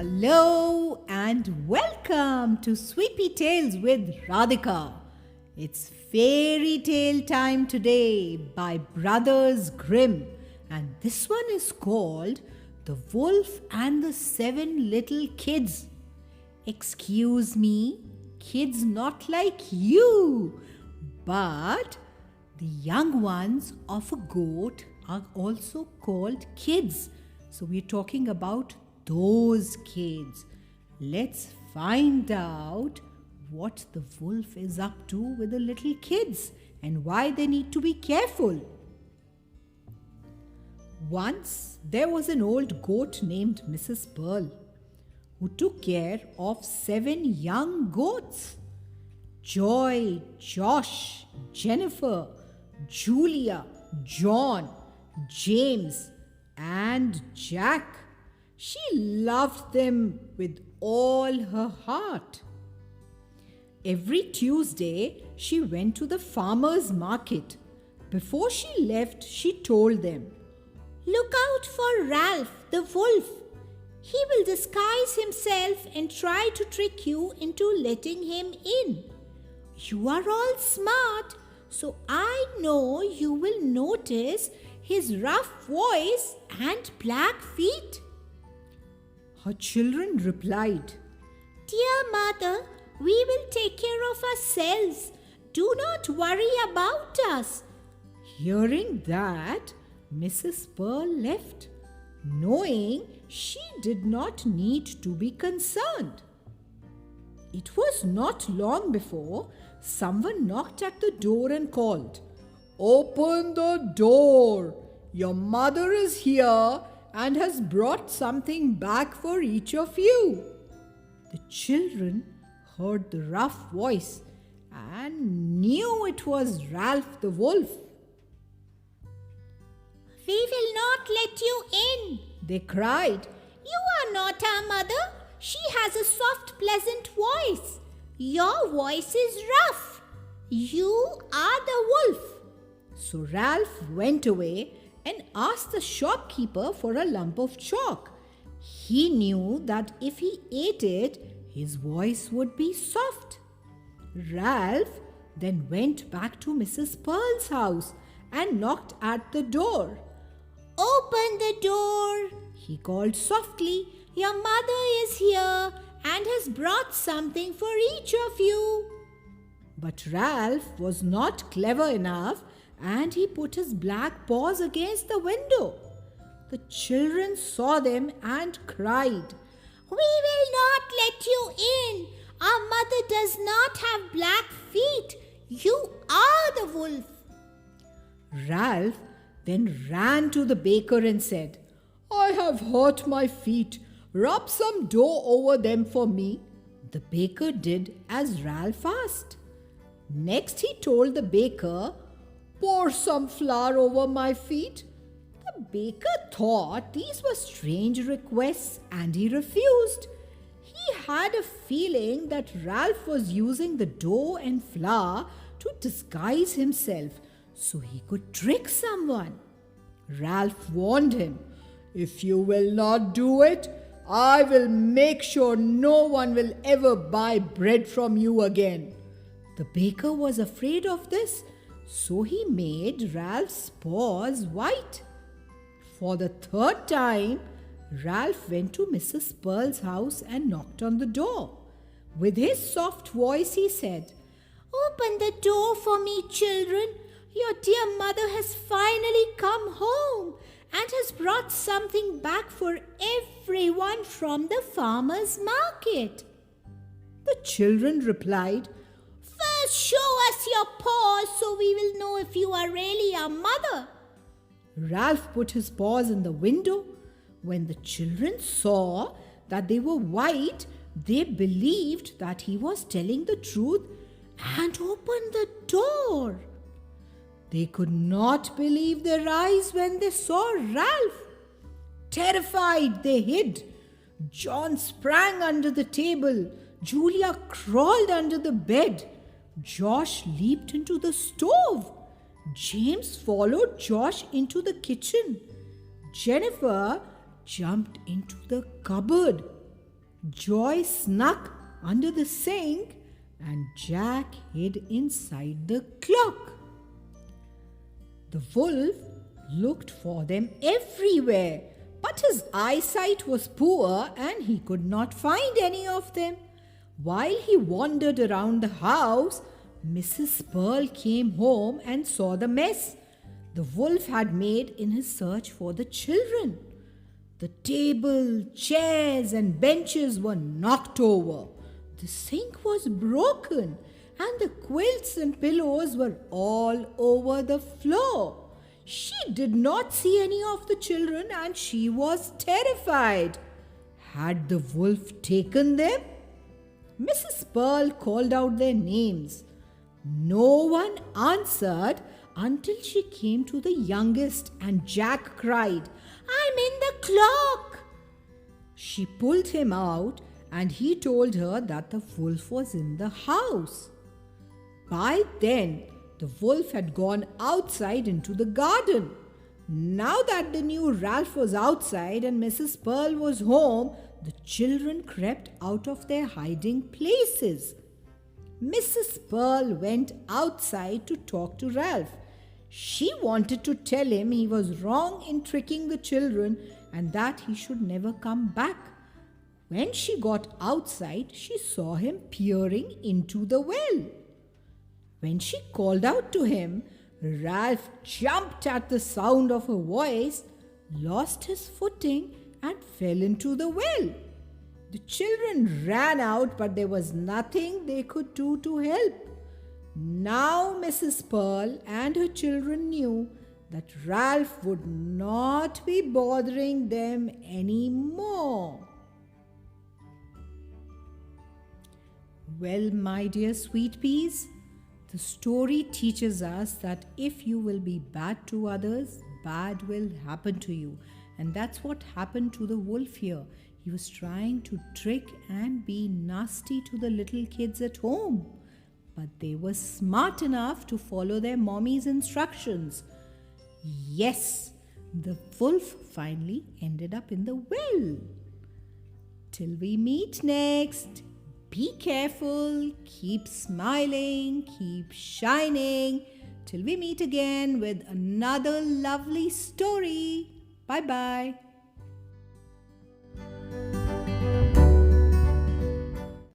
Hello and welcome to Sweetpeatales with Radhika. It's fairy tale time today by Brothers Grimm, and this one is called The Wolf and the Seven Little Kids. Excuse me, kids not like you, but the young ones of a goat are also called kids. So we're talking about those kids. Let's find out what the wolf is up to with the little kids and why they need to be careful. Once there was an old goat named Mrs. Pearl who took care of 7 young goats. Joy, Josh, Jennifer, Julia, John, James, and Jack. She loved them with all her heart. Every Tuesday, she went to the farmer's market. Before she left, she told them, "Look out for Ralph the wolf. He will disguise himself and try to trick you into letting him in. You are all smart, so I know you will notice his rough voice and black feet." Her children replied, "Dear mother, we will take care of ourselves. Do not worry about us." Hearing that, Mrs. Pearl left, knowing she did not need to be concerned. It was not long before someone knocked at the door and called, "Open the door. Your mother is here and has brought something back for each of you." The children heard the rough voice and knew it was Ralph the wolf. "We will not let you in," they cried. "You are not our mother. She has a soft, pleasant voice. Your voice is rough. You are the wolf." So Ralph went away and asked the shopkeeper for a lump of chalk. He knew that if he ate it, his voice would be soft. Ralph then went back to Mrs. Pearl's house and knocked at the door. "Open the door," he called softly. "Your mother is here and has brought something for each of you." But Ralph was not clever enough, and he put his black paws against the window. The children saw them and cried, "We will not let you in. Our mother does not have black feet. You are the wolf." Ralph then ran to the baker and said, "I have hurt my feet. Rub some dough over them for me." The baker did as Ralph asked. Next he told the baker, "Pour some flour over my feet." The baker thought these were strange requests and he refused. He had a feeling that Ralph was using the dough and flour to disguise himself so he could trick someone. Ralph warned him, "If you will not do it, I will make sure no one will ever buy bread from you again." The baker was afraid of this, so he made Ralph's paws white. For the 3rd time, Ralph went to Mrs. Pearl's house and knocked on the door. With his soft voice, he said, "Open the door for me, children. Your dear mother has finally come home and has brought something back for everyone from the farmer's market." The children replied, "First show us your paws so we will know if you are really our mother." Ralph put his paws in the window. When the children saw that they were white, they believed that he was telling the truth and opened the door. They could not believe their eyes when they saw Ralph. Terrified, they hid. John sprang under the table. Julia crawled under the bed. Josh leaped into the stove. James followed Josh into the kitchen. Jennifer jumped into the cupboard. Joy snuck under the sink and Jack hid inside the clock. The wolf looked for them everywhere, but his eyesight was poor and he could not find any of them. While he wandered around the house, Mrs. Pearl came home and saw the mess the wolf had made in his search for the children. The table, chairs, and benches were knocked over. The sink was broken, and the quilts and pillows were all over the floor. She did not see any of the children and she was terrified. Had the wolf taken them? Mrs. Pearl called out their names. No one answered until she came to the youngest and Jack cried, "I'm in the clock!" She pulled him out and he told her that the wolf was in the house. By then, the wolf had gone outside into the garden. Now that they knew Ralph was outside and Mrs. Pearl was home, the children crept out of their hiding places. Mrs. Pearl went outside to talk to Ralph. She wanted to tell him he was wrong in tricking the children and that he should never come back. When she got outside, she saw him peering into the well. When she called out to him, Ralph jumped at the sound of her voice, lost his footing, and fell into the well. The children ran out, but there was nothing they could do to help. Now Mrs. Pearl and her children knew that Ralph would not be bothering them anymore. Well, my dear sweet peas, the story teaches us that if you will be bad to others, bad will happen to you. And that's what happened to the wolf here. He was trying to trick and be nasty to the little kids at home. But they were smart enough to follow their mommy's instructions. Yes, the wolf finally ended up in the well. Till we meet next, be careful, keep smiling, keep shining. Till we meet again with another lovely story. Bye-bye.